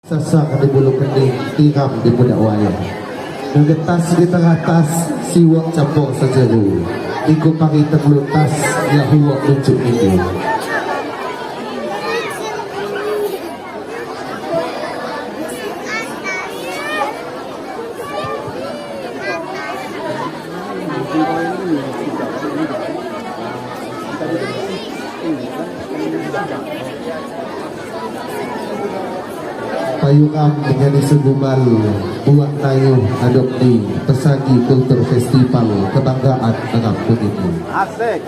Sasak di bulu kening, tiram di budak wayang. Ngegetas di tengah tas, siwak campur sejeru. Iku pagi terlutas, ya huwak tunjuk ini. Payungam menjadi segumal buat tayuh adopsi pesagi kultur festival kebanggaan dengan begitu. Asik.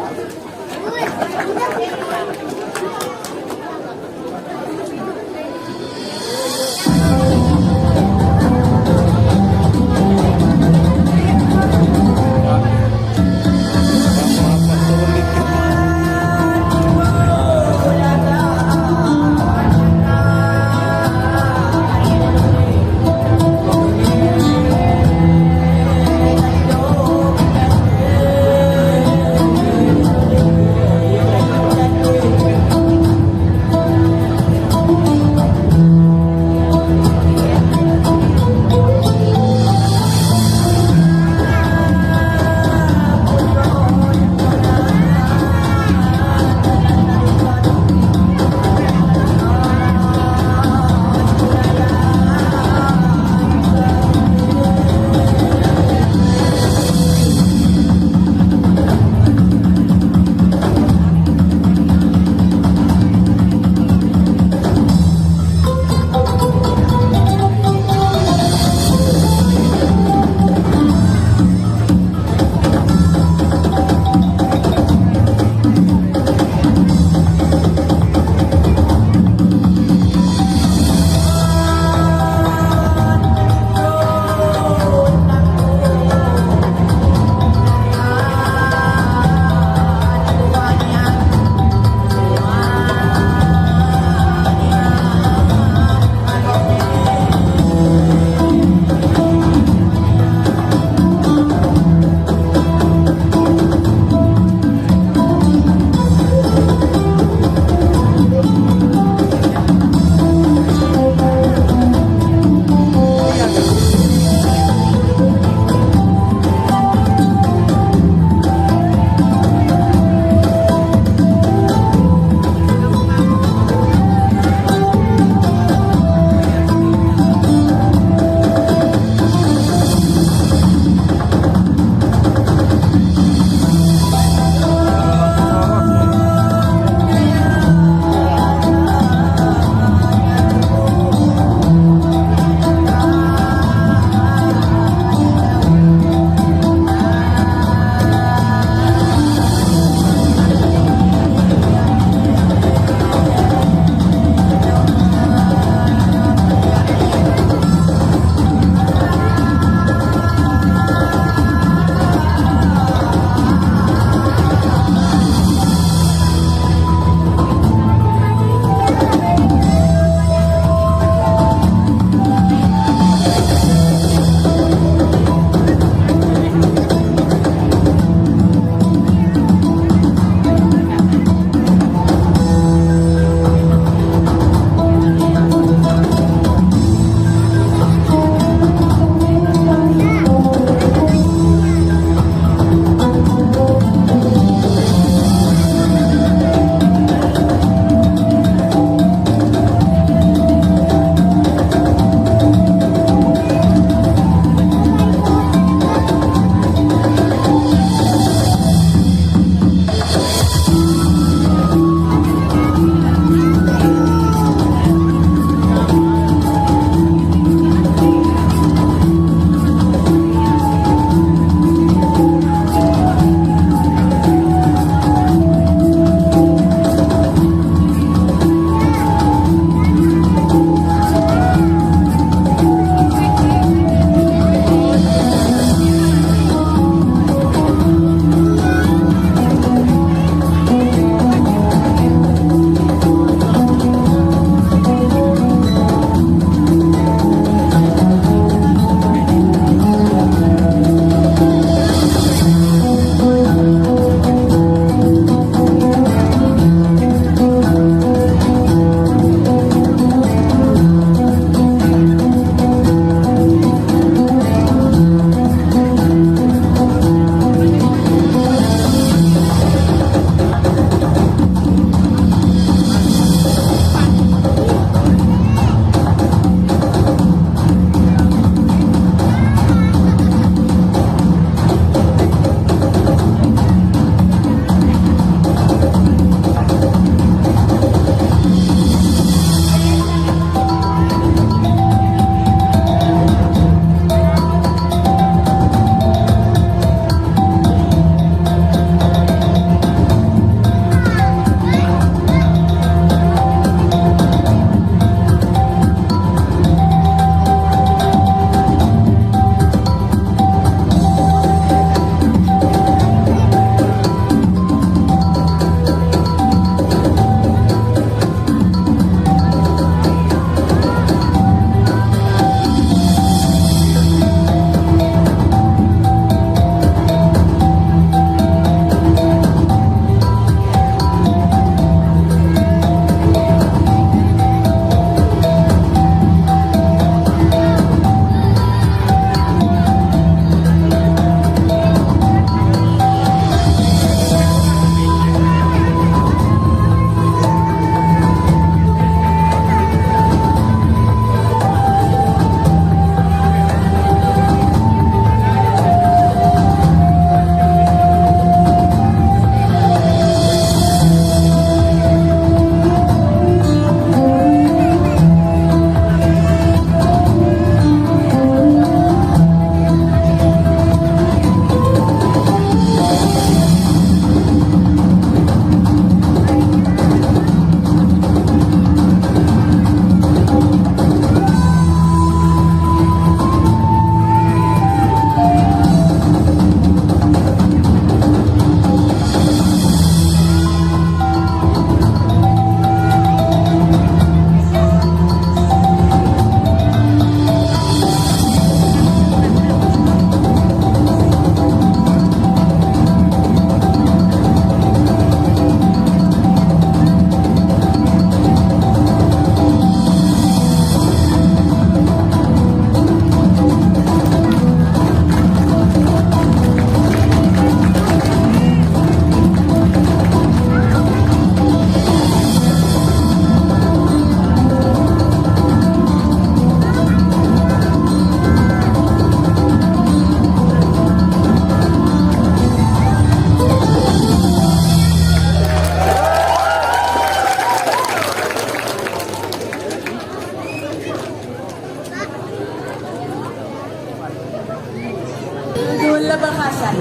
kebahasan.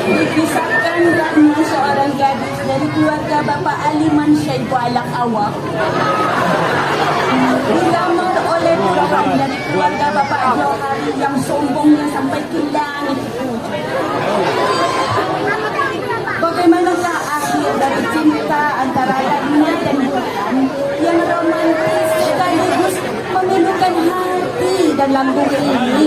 Dikisahkan karena seorang gadis dari keluarga Bapak Aliman Syaibu Alak Awak dilamar oleh Tuhan dari keluarga Bapak Johari yang sombongnya sampai ke langit itu. Bagaimanakah akhir dari cinta antara langit dan bulan yang romantis sekaligus memilukan hati dalam bumi ini?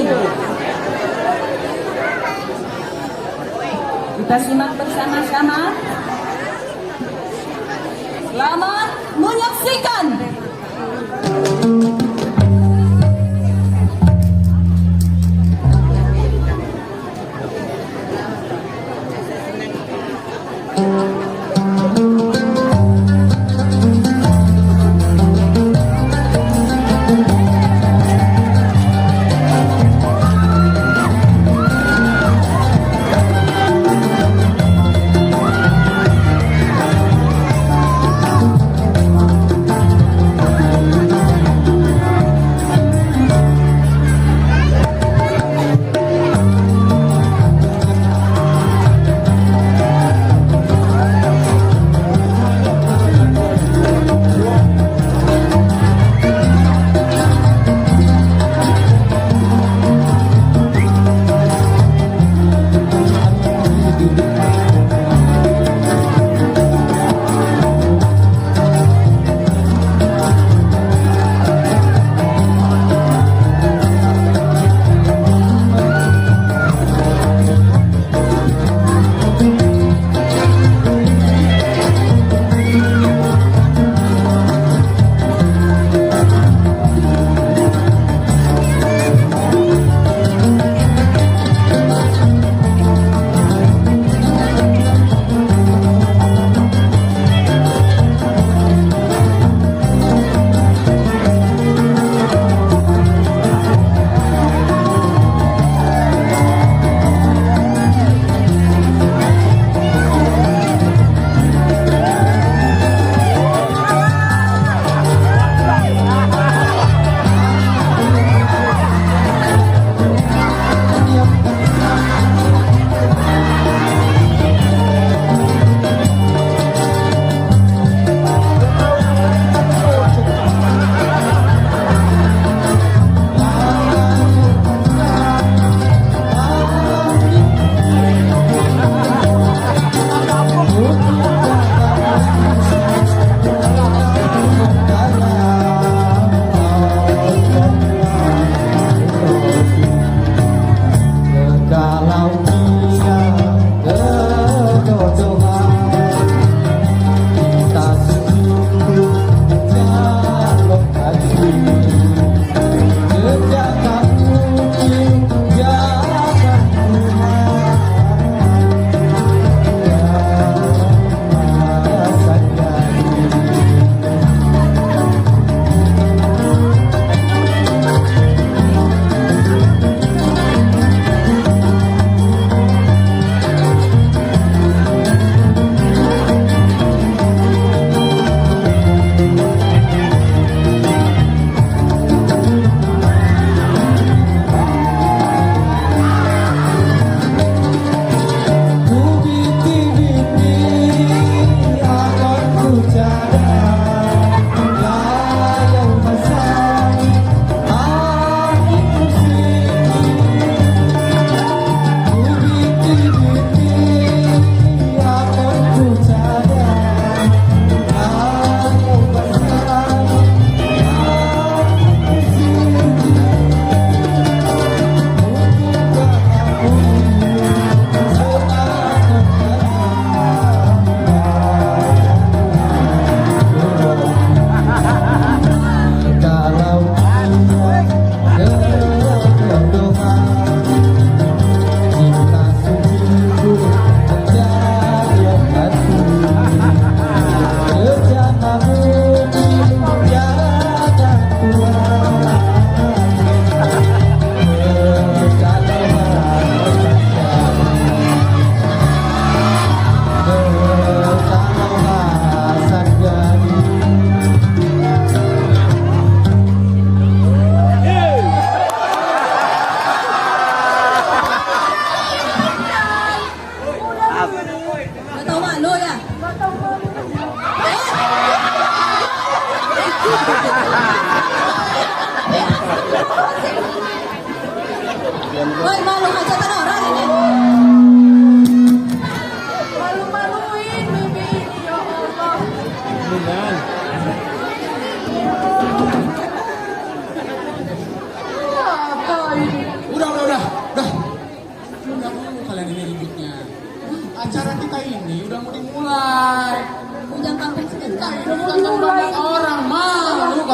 Kita simak bersama-sama. Selamat menyaksikan.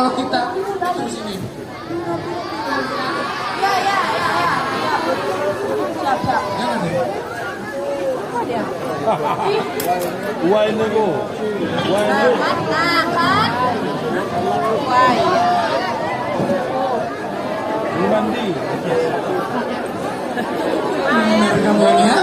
kalau kita di sini. Ya. Siap. Jangan deh. Why nego? Why nego? Mandi. Benar kamu ini ya.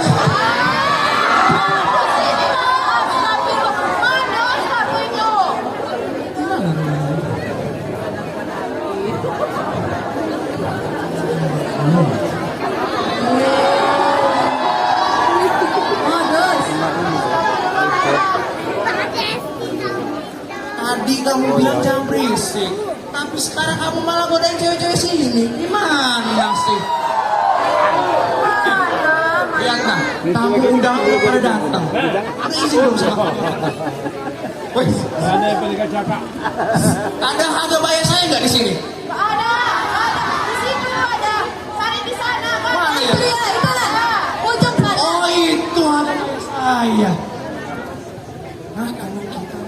Tadi kamu bilang jangan berisik, tapi sekarang kamu malah godain cewek-cewek sini. Gimana sih? Lihat nah, tamu undangan udah pada datang. Ada izin belum sama kamu? Woi, Mana yang paling cakap? ada bayar saya nggak di sini? Ada. Di situ ada. Cari di sana kan. Mana ya? Itu lah. Ujung sana. Oh itu apa saya? Nah kalau kita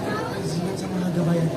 izinkan sama harga bayar.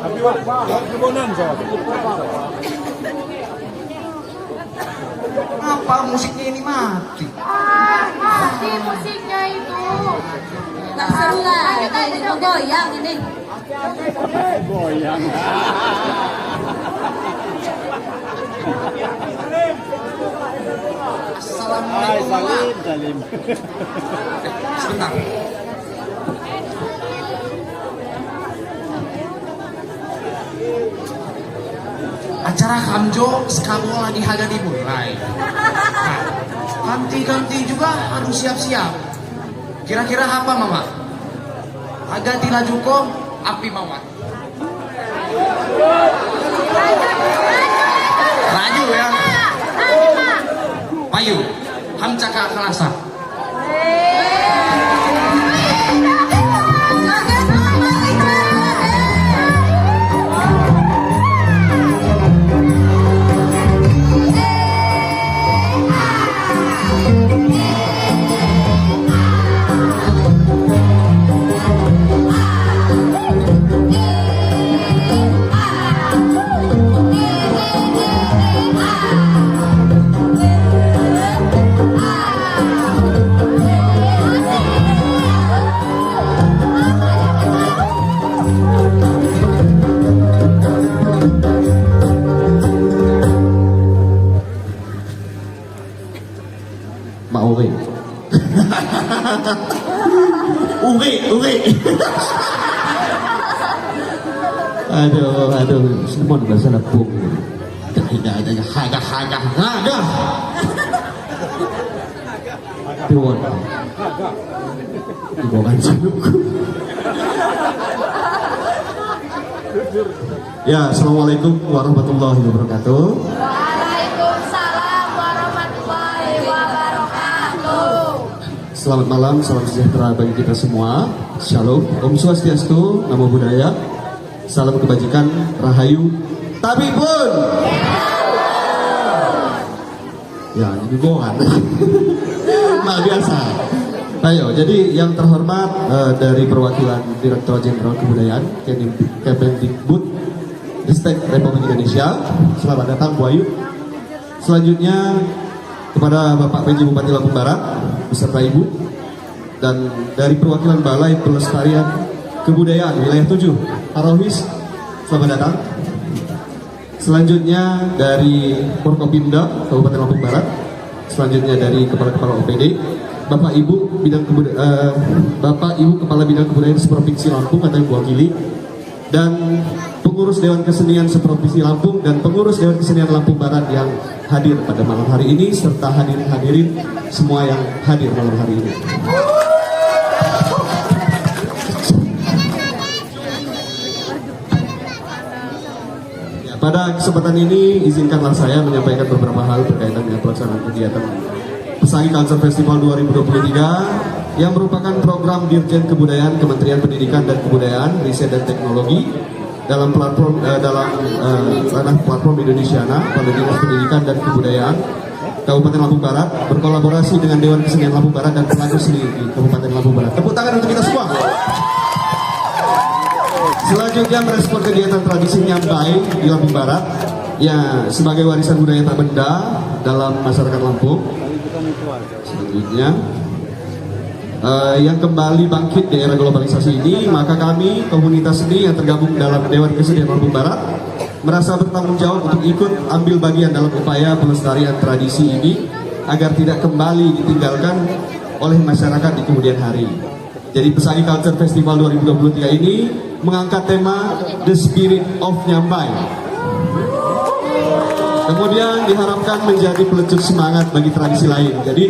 Tapi wak kebunan so. Apa musiknya ini mati? Mati musiknya itu. Gak seru lah. Ini mau goyang ini. Goyang. Hai Assalamualaikum. Salim. Sebentar. Acara Kamjo sekarang lagi haga dimulai. Nah, ganti-ganti juga harus siap-siap. Kira-kira apa mama? Haga tilajuko api mawat. Raju ya. Payu, hamcaka kelasa. Mak Uwe. Uwe. Aduh, semua bahasa lepung. Ada, haga. Tuan. Dibawakan cinukku. Ya, assalamualaikum warahmatullahi wabarakatuh. Waalaikumsalam warahmatullahi wabarakatuh. Selamat malam, salam sejahtera bagi kita semua. Shalom, Om Swastiastu, Namo Buddhaya, salam kebajikan, Rahayu, Tabibun. Ya, ini bohongan. Nah, biasa. Ayo, jadi yang terhormat dari perwakilan Direktorat Jenderal Kebudayaan Kemendikbud Ristek Republik Indonesia, selamat datang Bu Ayu. Selanjutnya kepada Bapak PJ Bupati Lampung Barat beserta Ibu, dan dari perwakilan Balai Pelestarian Kebudayaan Wilayah 7 Arohis, selamat datang. Selanjutnya dari Forkopimda Kabupaten Lampung Barat, selanjutnya dari Kepala OPD, Bapak Ibu Kepala Bidang Kebudayaan Provinsi Lampung atau yang mewakili, dan pengurus Dewan Kesenian Seprovinsi Lampung dan pengurus Dewan Kesenian Lampung Barat yang hadir pada malam hari ini serta hadirin semua yang hadir malam hari ini. Ya, pada kesempatan ini izinkanlah saya menyampaikan beberapa hal berkaitan dengan pelaksanaan kegiatan Pesangi Culture Festival 2023 yang merupakan program Dirjen Kebudayaan Kementerian Pendidikan dan Kebudayaan, Riset dan Teknologi dalam ranah platform Indonesiana pada Dinas Pendidikan dan Kebudayaan Kabupaten Lampung Barat berkolaborasi dengan Dewan Kesenian Lampung Barat dan pelaku seni di Kabupaten Lampung Barat. Tepuk tangan untuk kita semua. Selanjutnya merespon kegiatan tradisi nyambai di Lampung Barat ya sebagai warisan budaya tak benda dalam masyarakat Lampung. Selanjutnya yang kembali bangkit di era globalisasi ini, maka kami komunitas seni yang tergabung dalam Dewan Kesenian Lampung Barat merasa bertanggung jawab untuk ikut ambil bagian dalam upaya pelestarian tradisi ini agar tidak kembali ditinggalkan oleh masyarakat di kemudian hari. Jadi Pesangi Culture Festival 2023 ini mengangkat tema The Spirit of Nyambai. Kemudian diharapkan menjadi pelecut semangat bagi tradisi lain. Jadi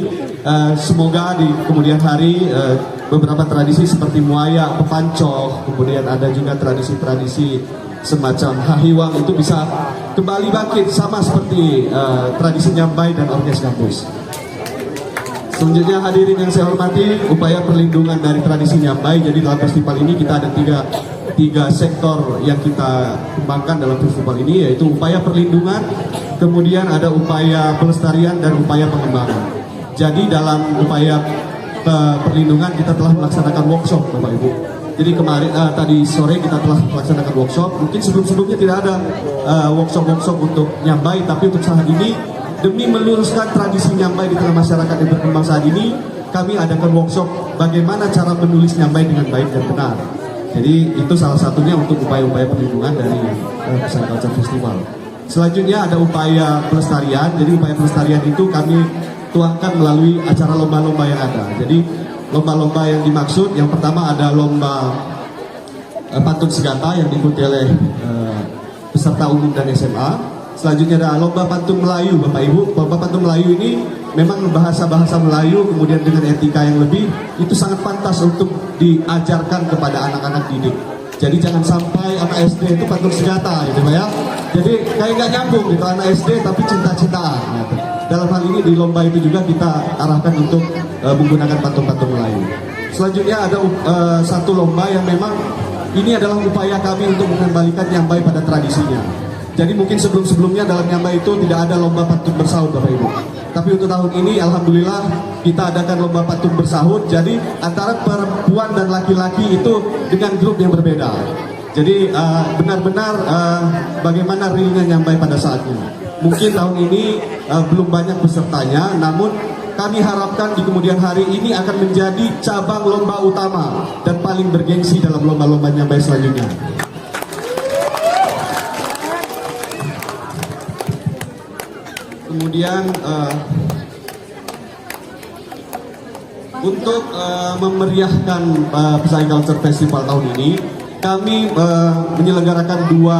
semoga di kemudian hari beberapa tradisi seperti muaya, pepancok, kemudian ada juga tradisi-tradisi semacam hahiwang itu bisa kembali bangkit sama seperti tradisi nyambai dan orkes kampus. Selanjutnya hadirin yang saya hormati, upaya perlindungan dari tradisi nyambai. Jadi dalam festival ini kita ada tiga sektor yang kita kembangkan dalam festival ini, yaitu upaya perlindungan, kemudian ada upaya pelestarian dan upaya pengembangan. Jadi dalam upaya perlindungan kita telah melaksanakan workshop Bapak Ibu. Jadi kemarin tadi sore kita telah melaksanakan workshop. Mungkin sebelum-sebelumnya tidak ada workshop untuk nyambai, tapi untuk saat ini demi meluruskan tradisi nyambai di tengah masyarakat yang berkembang saat ini, kami adakan workshop bagaimana cara menulis nyambai dengan baik dan benar. Jadi itu salah satunya untuk upaya-upaya perlindungan dari Pesangi Culture Festival. Selanjutnya ada upaya pelestarian. Jadi upaya pelestarian itu kami tuangkan melalui acara lomba-lomba yang ada. Jadi lomba-lomba yang dimaksud, yang pertama ada lomba pantun segata yang diikuti oleh peserta umum dan SMA. Selanjutnya ada lomba pantun Melayu, Bapak Ibu. Lomba pantun Melayu ini memang bahasa-bahasa Melayu kemudian dengan etika yang lebih itu sangat pantas untuk diajarkan kepada anak-anak didik. Jadi jangan sampai anak SD itu pantun segata gitu Pak ya. Jadi kayak nggak nyambung gitu anak SD tapi cinta-cintaan gitu. Dalam hal ini di lomba itu juga kita arahkan untuk menggunakan pantun-pantun Melayu. Selanjutnya ada satu lomba yang memang ini adalah upaya kami untuk mengembalikan nyambai pada tradisinya. Jadi mungkin sebelum-sebelumnya dalam nyambai itu tidak ada lomba pantun bersahut Bapak Ibu. Tapi untuk tahun ini Alhamdulillah kita adakan lomba pantun bersahut. Jadi antara perempuan dan laki-laki itu dengan grup yang berbeda. Jadi benar-benar bagaimana realnya nyambai pada saatnya. Mungkin tahun ini belum banyak pesertanya, namun kami harapkan di kemudian hari ini akan menjadi cabang lomba utama dan paling bergengsi dalam lomba-lomba nyambai selanjutnya. Kemudian untuk memeriahkan Pesangi Culture Festival tahun ini, kami menyelenggarakan dua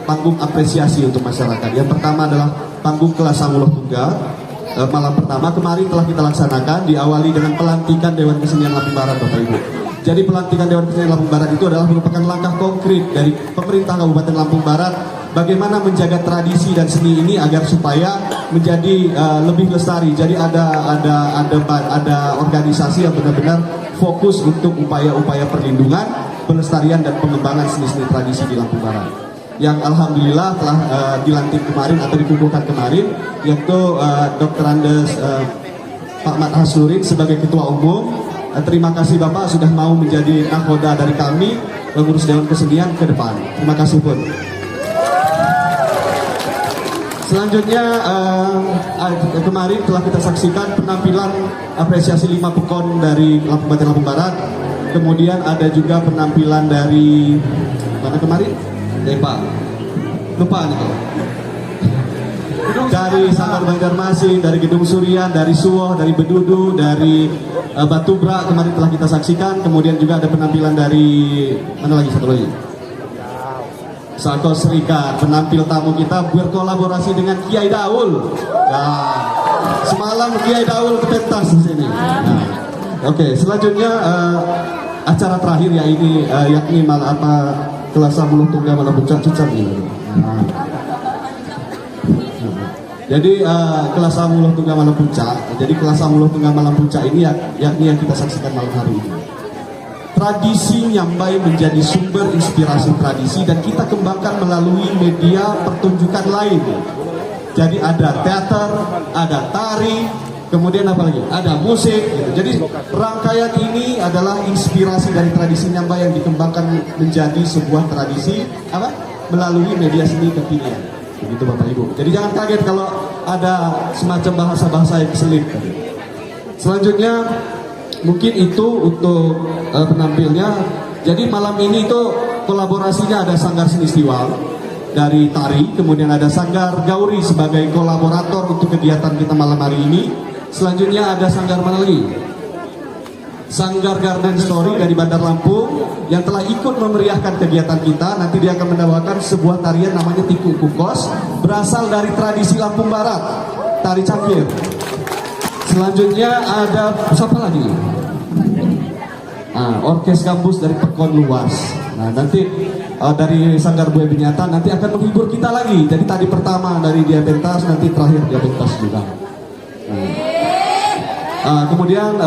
panggung apresiasi untuk masyarakat. Yang pertama adalah panggung kelas Sanguloh Tunggal. Malam pertama kemarin telah kita laksanakan, diawali dengan pelantikan Dewan Kesenian Lampung Barat Bapak Ibu. Jadi pelantikan Dewan Kesenian Lampung Barat itu adalah merupakan langkah konkret dari pemerintah Kabupaten Lampung Barat bagaimana menjaga tradisi dan seni ini agar supaya menjadi lebih lestari. Jadi ada organisasi yang benar-benar fokus untuk upaya-upaya perlindungan, pelestarian dan pengembangan seni-seni tradisi di Lampung Barat. Yang alhamdulillah telah dilantik kemarin atau dikukuhkan kemarin, yaitu Dr. Andes Pak Mat Haslurin sebagai Ketua Umum. Terima kasih Bapak sudah mau menjadi nakoda dari kami mengurus Dewan Kesenian ke depan. Terima kasih pun. Selanjutnya kemarin telah kita saksikan penampilan apresiasi 5 pekon dari Kabupaten Lampung Barat. Kemudian ada juga penampilan dari mana kemarin? Pak lupa nih. dari Sanggar Banjarmasin, dari Gedung Surian, dari Suwoh, dari Bedudu, dari Batubra kemarin telah kita saksikan. Kemudian juga ada penampilan dari mana lagi, satu lagi, Sako Serikat. Penampil tamu kita berkolaborasi dengan Kiai Daul. Nah, semalam Kiai Daul ke pentas di sini. Nah, oke, selanjutnya acara terakhir ya ini yakni kelas Muluh Tunggal Malam Puncak Cucang ini. Nah. Jadi kelas Muluh Tunggal Malam Puncak. Jadi kelas Muluh Tunggal Malam Puncak ini yakni yang kita saksikan malam hari ini. Tradisi Nyambai menjadi sumber inspirasi tradisi dan kita kembangkan melalui media pertunjukan lain. Jadi ada teater, ada tari, kemudian apa lagi? Ada musik. Gitu. Jadi rangkaian ini adalah inspirasi dari tradisi Nyambai yang dikembangkan menjadi sebuah tradisi melalui media seni kekinian. Begitu Bapak Ibu. Jadi jangan kaget kalau ada semacam bahasa-bahasa yang keselip. Selanjutnya mungkin itu untuk penampilnya. Jadi malam ini itu kolaborasinya ada Sanggar Seni Istiwal dari tari, kemudian ada Sanggar Gauri sebagai kolaborator untuk kegiatan kita malam hari ini. Selanjutnya ada Sanggar mana lagi? Sanggar Garden Story dari Bandar Lampung yang telah ikut memeriahkan kegiatan kita. Nanti dia akan menambahkan sebuah tarian namanya Tiku Kukos, berasal dari tradisi Lampung Barat, tari cangkir. Selanjutnya ada siapa lagi? Orkes Gambus dari Pekon Luas. Nah nanti dari Sanggar Buaya Benyatan nanti akan menghibur kita lagi. Jadi tadi pertama dari dia pentas, nanti terakhir dia pentas juga. Kemudian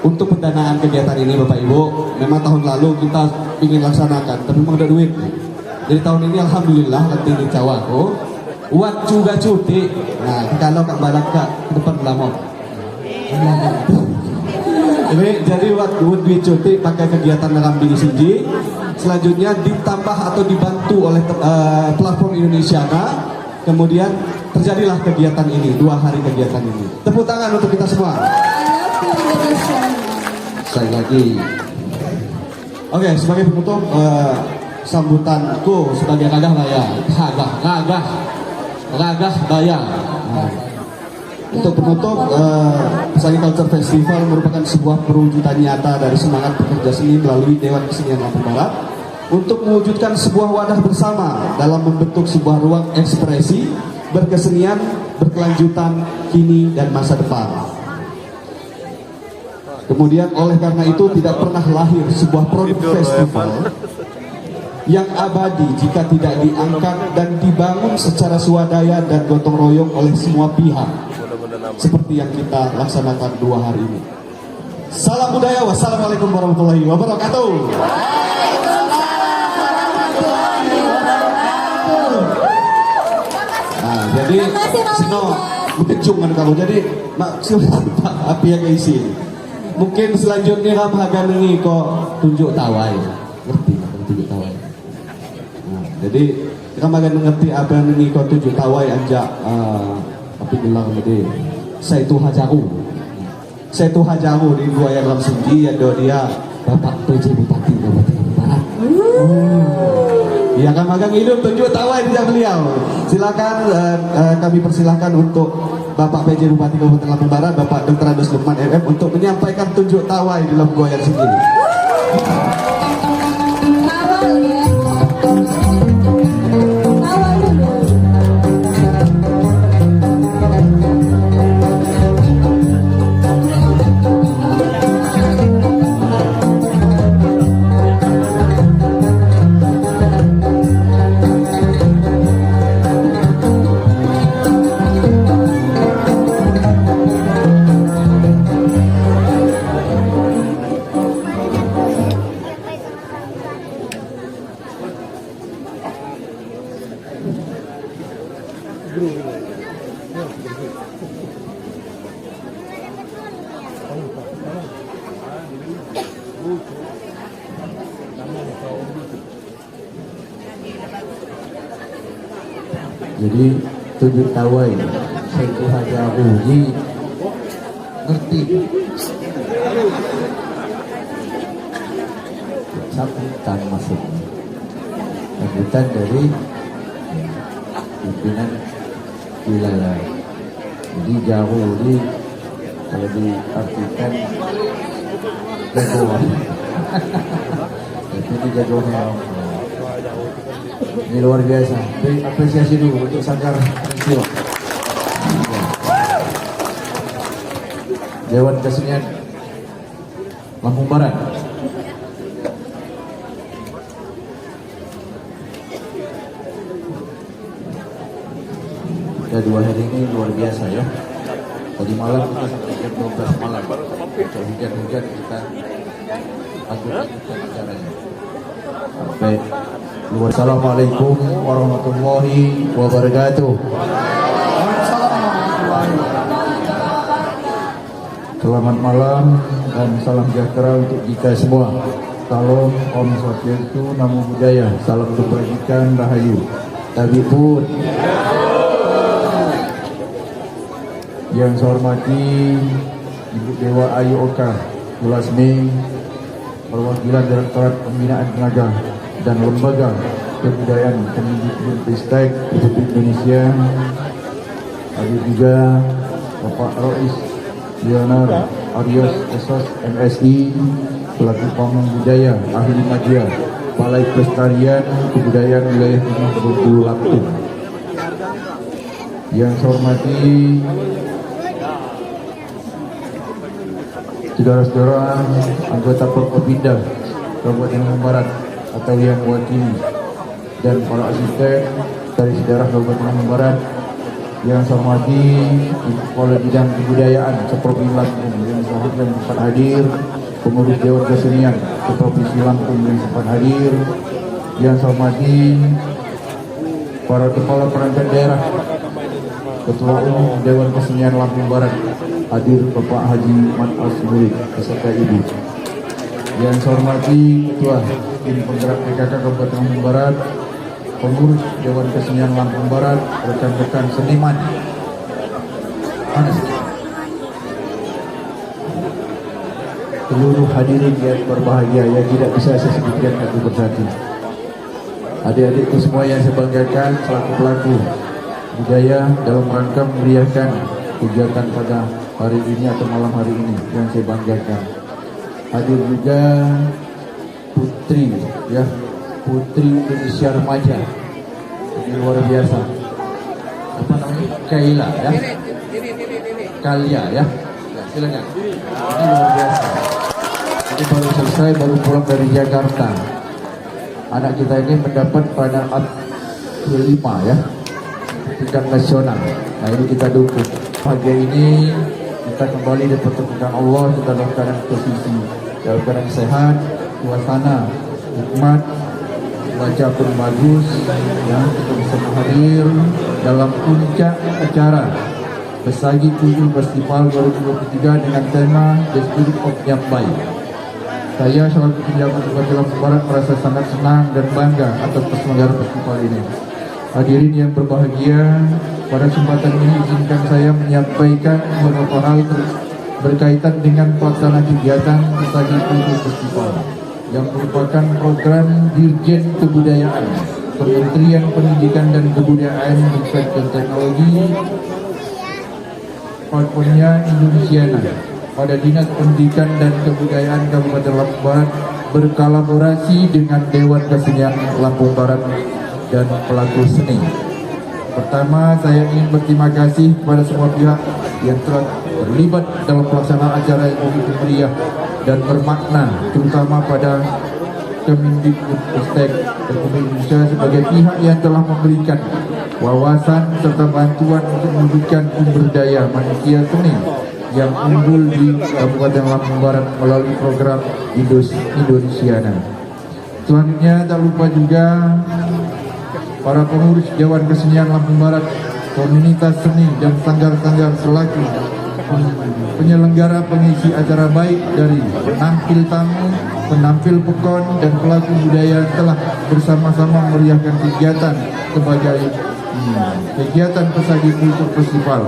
untuk pendanaan kegiatan ini Bapak Ibu, memang tahun lalu kita ingin laksanakan, tapi memang ada duit. Jadi tahun ini alhamdulillah nanti di Cawako, uat juga cuti. Nah kalau Kak Badak Kak ke depan lama. Jadi waktu duit cuti pakai kegiatan mengambil siji. Selanjutnya ditambah atau dibantu oleh platform Indonesiana. Kemudian terjadilah kegiatan ini, 2 hari kegiatan ini. Tepuk tangan untuk kita semua. Sekali lagi. Oke, sebagai penutup sambutanku sebagai gagah baya. Gagah baya. Untuk penutup, Pesangi Culture Festival merupakan sebuah perwujudan nyata dari semangat pekerja seni melalui Dewan Kesenian Lampung Barat untuk mewujudkan sebuah wadah bersama dalam membentuk sebuah ruang ekspresi berkesenian berkelanjutan kini dan masa depan. Kemudian oleh karena itu tidak pernah lahir sebuah produk festival yang abadi jika tidak diangkat dan dibangun secara swadaya dan gotong royong oleh semua pihak, seperti yang kita laksanakan 2 hari ini. Salam budaya, wassalamualaikum warahmatullahi wabarakatuh. Nah, jadi sino menjungan kalau jadi maksud api yang isi. Mungkin selanjutnya kamu akan ini kok tunjuk tawai, ngerti tunjuk tawai. Nah, jadi kamu akan mengerti apa yang ini kok tunjuk tawai aja. Tapi bilang tadi saya itu hajaru di dua yang dalam sini ada dia Bapak PJ Bupati Kabupaten Barat. Ya kan magang hidup tunjuk tawai tidak beliau. Silakan kami persilahkan untuk Bapak PJ Bupati Kabupaten Lampung Barat, Bapak Dr. Andes Lukman MM untuk menyampaikan tunjuk tawai di dalam goyang sendiri. Jadi tunjuk tawai saya itu hajaru ji ngerti sambutan maksudnya sambutan dari pimpinan wilayah. Jadi jauh, jadi kalau diartikan jagoan. Ini jagoan. Ini luar biasa. Beri apresiasi dulu untuk Sanggar Peristiwa. Dewan Kesenian Lampung Barat. Ya, 2 hari ini luar biasa ya. Tadi malam kita sampai jam 12 malam. Kalau hujan-hujan kita lanjutkan acaranya. Sampai luar. Assalamualaikum warahmatullahi wabarakatuh. Selamat malam dan salam sejahtera untuk kita semua. Salam Om Swastiastu, Namo Buddhaya, salam kebajikan, rahayu. Tabi pun. Yang saya hormati Ibu Dewa Ayu Oka, Kulasmi, perwakilan Direktorat Pembinaan Tenaga dan Lembaga Kebudayaan Pendidikan Ristek Republik Indonesia. Ada juga Bapak Rois Leonard Arios Esos MSI, pelaku pamong budaya, ahli media, Balai Pelestarian Kebudayaan Wilayah Timur Bengkulu Lampung. Yang saya hormati saudara-saudara anggota Forkopimda Kabupaten Lampung Barat atau yang mewakili dan para asisten dari daerah Kabupaten Lampung Barat. Yang saya hormati Kepala Bidang Kebudayaan Seprovinsi Lampung yang sempat hadir, pengurus Dewan Kesenian Seprovinsi Lampung yang sempat hadir. Yang saya hormati para kepala perangkat daerah, Ketua Umum Dewan Kesenian Lampung Barat hadir Bapak Haji Mat Asmuri beserta Ibu. Yang saya hormati Ketua Tim Penggerak PKK Kabupaten Lampung Barat, pengurus Dewan Kesenian Lampung Barat, rekan-rekan seniman, seluruh hadirin yang berbahagia yang tidak bisa saya sebutkan satu persatu. Adik-adikku semua yang saya banggakan selaku pelaku budaya dalam rangka memeriahkan kegiatan pada hari ini atau malam hari ini yang saya banggakan. Hadir juga putri ya, Putri Indonesia Remaja. Ini luar biasa. Apa namanya? Kaila ya. Kalia ya. Silakan. Ini luar biasa. Ini baru selesai, baru pulang dari Jakarta. Anak kita ini mendapat runner up kelima ya, tingkat nasional. Nah ini kita dukung. Pagi ini kita kembali dipertemukan Allah, kita dalam keadaan posisi, dalam keadaan sehat, suasana hikmat, baca pun bagus ya, kita bisa hadir dalam puncak acara Besagi Tuyul Festival 2023 dengan tema The Spirit of Nyambai. Saya selaku penjabat Bupati Lampung Barat merasa sangat senang dan bangga atas penyelenggara festival ini. Hadirin yang berbahagia, pada kesempatan ini izinkan saya menyampaikan beberapa hal berkaitan dengan pelaksanaan kegiatan Besagi Tuyul Festival yang merupakan program Dirjen Kebudayaan Kementerian Pendidikan dan Kebudayaan Riset dan Teknologi Pakunya Indonesia pada Dinas Pendidikan dan Kebudayaan Kabupaten Lampung Barat berkolaborasi dengan Dewan Kesenian Lampung Barat dan pelaku seni. Pertama, saya ingin berterima kasih kepada semua pihak yang telah terlibat dalam pelaksanaan acara yang begitu meriah dan bermakna, terutama pada Kemendikbudristek Republik Indonesia sebagai pihak yang telah memberikan wawasan serta bantuan untuk mewujudkan sumber daya manusia seni yang unggul di Kabupaten Lampung Barat melalui program Indonesiana. Selanjutnya tak lupa juga para pengurus Dewan Kesenian Lampung Barat, komunitas seni dan sanggar-sanggar selaku penyelenggara pengisi acara baik dari penampil tamu, penampil pekon dan pelaku budaya telah bersama-sama meriahkan kegiatan sebagai kegiatan Besagi Tuyul Festival.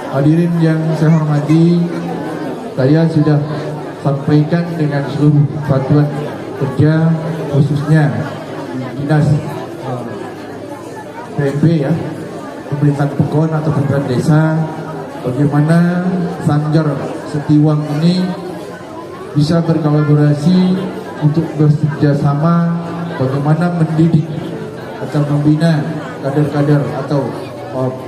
Hadirin yang saya hormati, saya sudah sampaikan dengan seluruh satuan kerja khususnya Dinas PMP ya, pemerintahan Pekon atau pemerintahan desa, bagaimana Sanggar Setiwang ini bisa berkolaborasi untuk bekerjasama, bagaimana mendidik atau membina kader-kader atau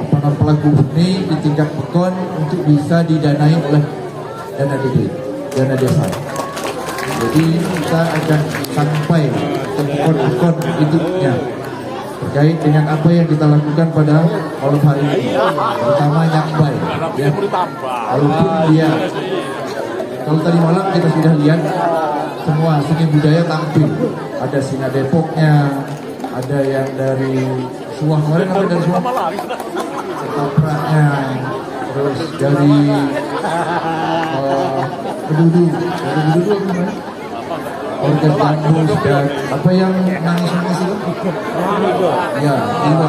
para pelaku seni di tingkat Pekon untuk bisa didanai oleh dana desa. Jadi kita akan sampai ke Pekon hidupnya terkait dengan apa yang kita lakukan pada malam hari ini, terutama Nyambai. Ya. Walaupun dia, kalau tadi malam kita sudah lihat semua seni budaya tampil, ada Sina Depoknya, ada yang dari Suah, kemarin ada dari Suah, Ketopraknya, terus dari Kedudu organ gambus dan apa yang nangis itu? Ya, ini.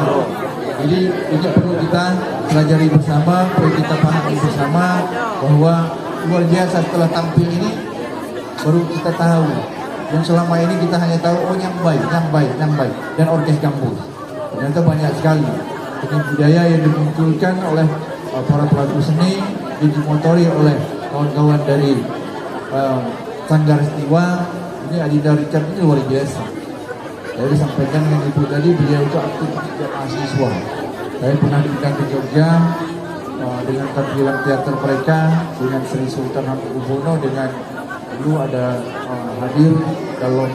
Jadi ini perlu kita pelajari bersama, perlu kita pahami bersama bahwa luar biasa setelah tampil ini baru kita tahu. Yang selama ini kita hanya tahu Nyambai dan orkes gambus. Ternyata banyak sekali seni budaya yang dimunculkan oleh para pelaku seni, dimotori oleh kawan-kawan dari Sanggar Setiwang. Ini Adinda Richard ini luar biasa. Saya disampaikan dengan ibu tadi, beliau itu aktif sejak mahasiswa. Saya pernah diundang ke Jogja dengan tampilan teater mereka dengan Sri Sultan Hamengkubuwono, dengan dulu ada hadir dalam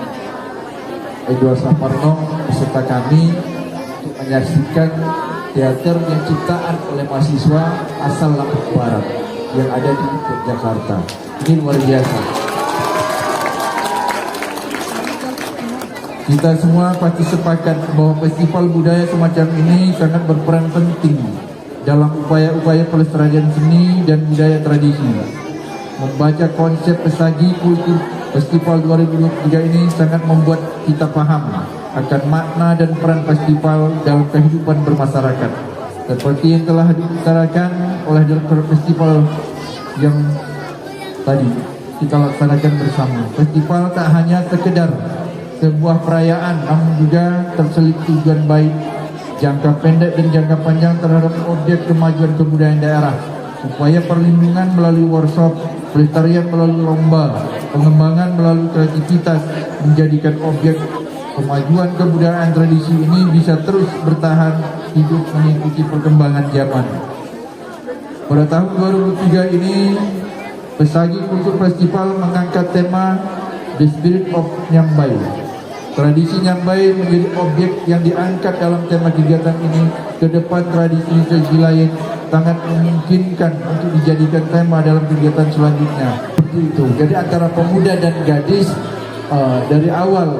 Edward Saparno beserta kami untuk menyaksikan teater yang ciptaan oleh mahasiswa asal Lampung Barat yang ada di Jakarta. Ini luar biasa. Kita semua pasti sepakat bahwa festival budaya semacam ini sangat berperan penting dalam upaya-upaya pelestarian seni dan budaya tradisi. Membaca konsep Pesagi Kultur Festival 2023 ini sangat membuat kita paham akan makna dan peran festival dalam kehidupan bermasyarakat. Seperti yang telah diutarakan oleh direktur festival yang tadi kita laksanakan bersama. Festival tak hanya sekedar sebuah perayaan, namun juga terselip tujuan baik jangka pendek dan jangka panjang terhadap objek kemajuan kebudayaan daerah. Upaya perlindungan melalui workshop, pelestarian melalui lomba, pengembangan melalui kreativitas menjadikan objek kemajuan kebudayaan tradisi ini bisa terus bertahan hidup mengikuti perkembangan zaman. Pada tahun 2003 ini, Pesagi Kultur Festival mengangkat tema The Spirit of Nyambai. Tradisi Nyambai menjadi objek yang diangkat dalam tema kegiatan ini. Ke depan tradisi segi lain sangat memungkinkan untuk dijadikan tema dalam kegiatan selanjutnya. Seperti itu. Jadi antara pemuda dan gadis dari awal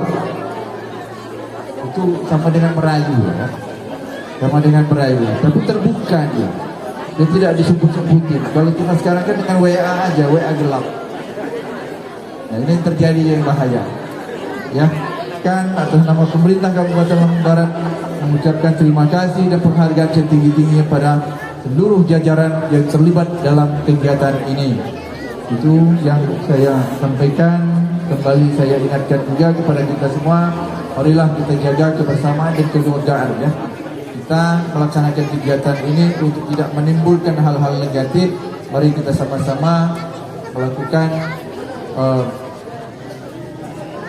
itu sama dengan merayu, ya. Sama dengan merayu. Tapi terbuka dia. Dia tidak disebut-sebutin. Kalau kita sekarang kan dengan WA aja, WA gelap. Nah ini yang terjadi yang bahaya. Ya. Kan atas nama pemerintah Kabupaten Lampung Barat mengucapkan terima kasih dan penghargaan setinggi-tingginya pada seluruh jajaran yang terlibat dalam kegiatan ini. Itu yang saya sampaikan. Kembali saya ingatkan juga kepada kita semua, marilah kita jaga kebersamaan dan kekeluargaan, ya. Kita melaksanakan kegiatan ini untuk tidak menimbulkan hal-hal negatif. Mari kita sama-sama melakukan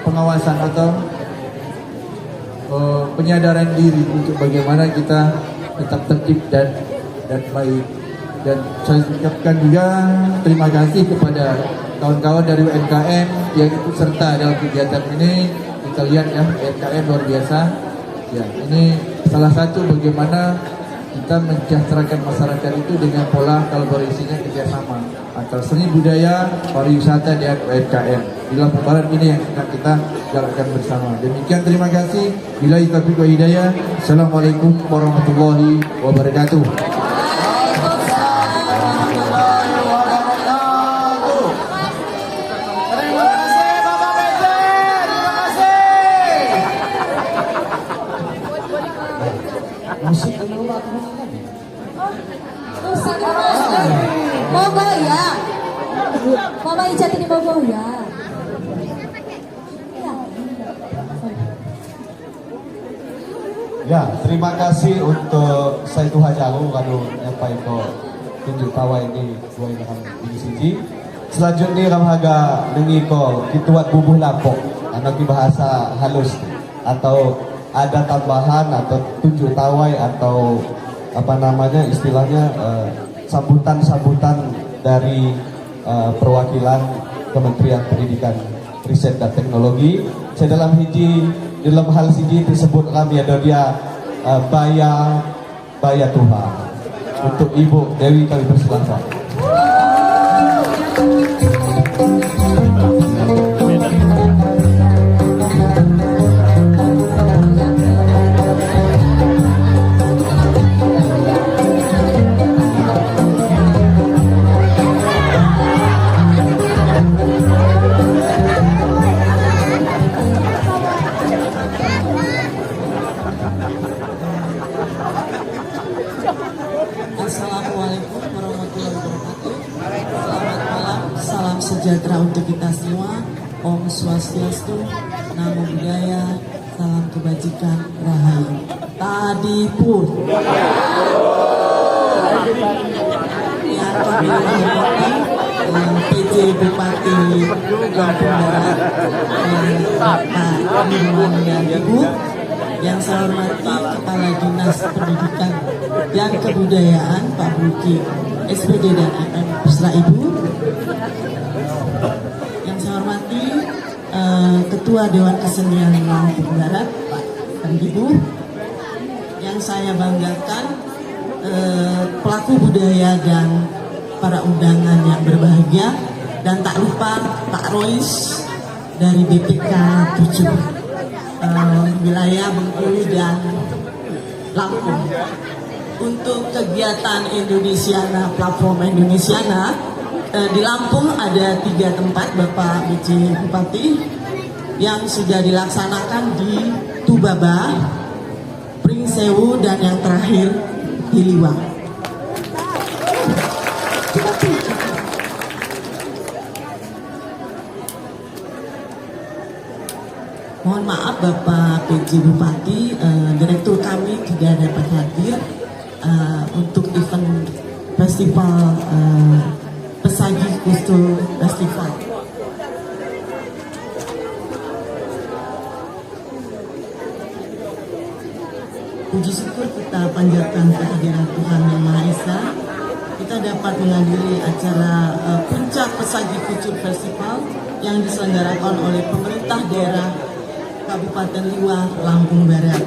pengawasan atau penyadaran diri untuk bagaimana kita tetap tertib dan baik. Dan saya ucapkan juga terima kasih kepada kawan-kawan dari UMKM yang ikut serta dalam kegiatan ini. Kita lihat ya, UMKM luar biasa. Ya, ini salah satu bagaimana kita mensejahterakan masyarakat itu dengan pola kolaborasinya kerjasama antara seni budaya, pariwisata dan UMKM. Di Lampung Barat ini yang sedang kita jalankan bersama. Demikian, terima kasih. Billahi taufiq wa hidayah. Assalamualaikum warahmatullahi wabarakatuh. Monggo ya. Mama Ijat ini monggo ya. Ya, terima kasih untuk saya Tuhan Jalu kalau apa itu tunjuk tawa ini gue akan di sini. Selanjutnya kami haga nengiko kituat bubuh lapok anak bahasa halus atau ada tambahan atau tunjuk tawai atau apa namanya istilahnya sambutan-sambutan dari perwakilan Kementerian Pendidikan, Riset dan Teknologi. Saya dalam hal sini disebut kami ada dia Baya Tuhan. Untuk Ibu Dewi kami persilahkan. Assalamualaikum warahmatullahi wabarakatuh. Selamat malam, salam sejahtera untuk kita semua. Om Swastiastu, Namo Buddhaya, salam kebajikan, rahayu. Tadipur. Yang kami hormati PJ Bupati Lampung Barat, Pak Irwan dan Ibu. Yang saya hormati Kepala Dinas Pendidikan dan Kebudayaan Pak Buki SPD dan MM beserta Ibu. Yang saya hormati Ketua Dewan Kesenian Lampung Barat Pak dan Ibu. Yang saya banggakan pelaku budaya dan para undangan yang berbahagia, dan tak lupa Pak Rois dari BPK 7 wilayah Bengkulu dan Lampung. Untuk kegiatan Indonesiana, platform Indonesiana di Lampung ada 3 tempat Bapak BJ Bupati yang sudah dilaksanakan di Tubaba, Pringsewu, dan yang terakhir di Liwang. Mohon maaf Bapak PJ Bupati, direktur kami tidak dapat hadir untuk event festival Pesagi Kustul Festival. Puji syukur kita panjatkan kehadiran Tuhan Yang Maha Esa. Kita dapat menghadiri acara Puncak Pesagi Kustul Festival yang diselenggarakan oleh pemerintah daerah Kabupaten Liwa, Lampung Barat.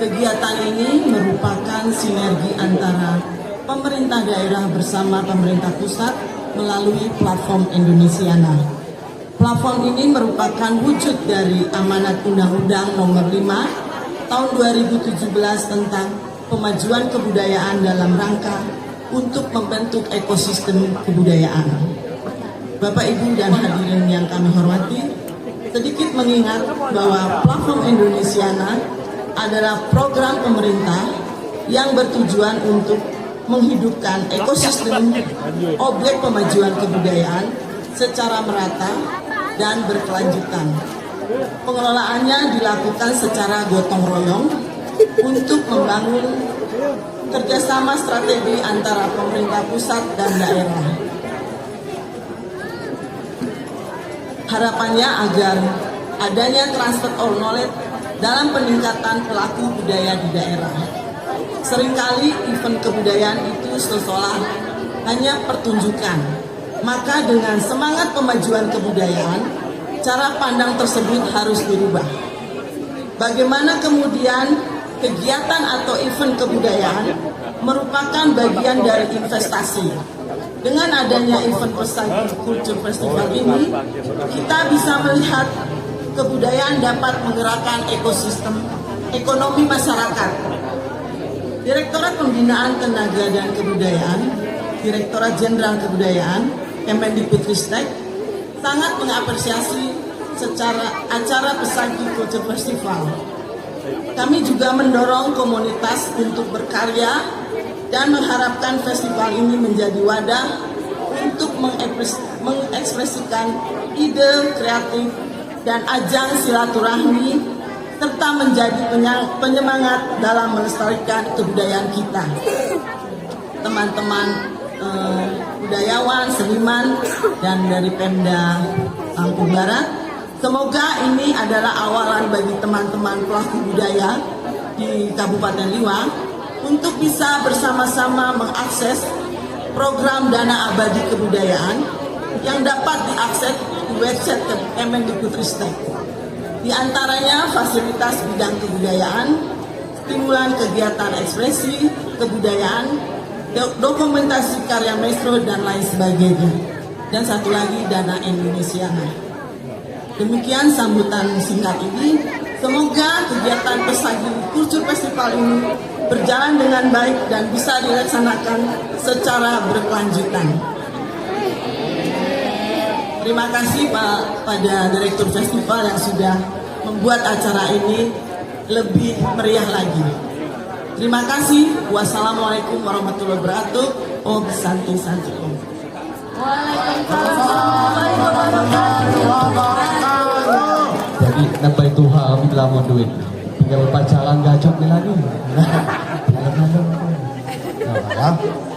Kegiatan ini merupakan sinergi antara pemerintah daerah bersama pemerintah pusat melalui platform Indonesiana. Platform ini merupakan wujud dari amanat Undang-Undang Nomor 5 Tahun 2017 tentang pemajuan kebudayaan dalam rangka untuk membentuk ekosistem kebudayaan. Bapak, Ibu, dan hadirin yang kami hormati, sedikit mengingat bahwa platform Indonesiana adalah program pemerintah yang bertujuan untuk menghidupkan ekosistem objek pemajuan kebudayaan secara merata dan berkelanjutan. Pengelolaannya dilakukan secara gotong royong untuk membangun kerjasama strategi antara pemerintah pusat dan daerah. Harapannya agar adanya transfer of knowledge dalam peningkatan pelaku budaya di daerah. Seringkali event kebudayaan itu seolah hanya pertunjukan. Maka dengan semangat pemajuan kebudayaan, cara pandang tersebut harus dirubah. Bagaimana kemudian kegiatan atau event kebudayaan merupakan bagian dari investasi. Dengan adanya event Pesagi Culture Festival ini, kita bisa melihat kebudayaan dapat menggerakkan ekosistem ekonomi masyarakat. Direktorat Pembinaan Tenaga dan Kebudayaan, Direktorat Jenderal Kebudayaan, Kemendikbudristek sangat mengapresiasi secara acara Pesagi Culture Festival. Kami juga mendorong komunitas untuk berkarya dan mengharapkan festival ini menjadi wadah untuk mengekspresikan ide kreatif dan ajang silaturahmi serta menjadi penyemangat dalam melestarikan kebudayaan kita. Teman-teman budayawan, seniman, dan dari Pemda Lampung Barat, semoga ini adalah awalan bagi teman-teman pelaku budaya di Kabupaten Liwa untuk bisa bersama-sama mengakses program dana abadi kebudayaan yang dapat diakses di website Kemendikbudristek. Di antaranya fasilitas bidang kebudayaan, stimulan kegiatan ekspresi kebudayaan, dokumentasi karya maestro, dan lain sebagainya. Dan satu lagi, dana Indonesia. Demikian sambutan singkat ini. Semoga kegiatan Pesagi Kultur Festival ini berjalan dengan baik dan bisa dilaksanakan secara berkelanjutan. Terima kasih Pak pada Direktur Festival yang sudah membuat acara ini lebih meriah lagi. Terima kasih. Wassalamualaikum warahmatullahi wabarakatuh. Om Santi Santi Om. Jadi nambah Tuhan kami lama duit. Tinggal pacaran gacok ni lagi.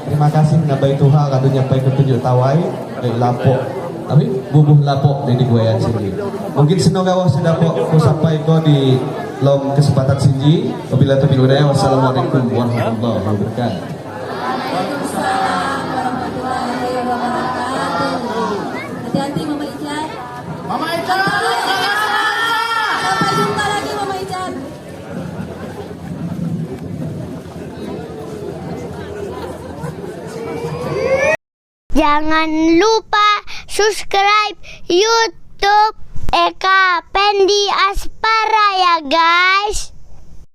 Terima kasih nambah Tuhan kadu nyampai ketunjuk tawai dari lapok. Tapi bubuh lapok dari guayan sini. Mungkin senogawah sudah kok sampai kau di lom kesempatan sini. Wabillahi taufiq wal hidayah. Wassalamualaikum warahmatullahi wabarakatuh. Waalaikumsalam warahmatullahi wabarakatuh. Hati-hati Mama Icat. Mama Ica. Sampai jumpa lagi Mama Icat. Jangan lupa subscribe YouTube Eka Pendi Aspara ya guys.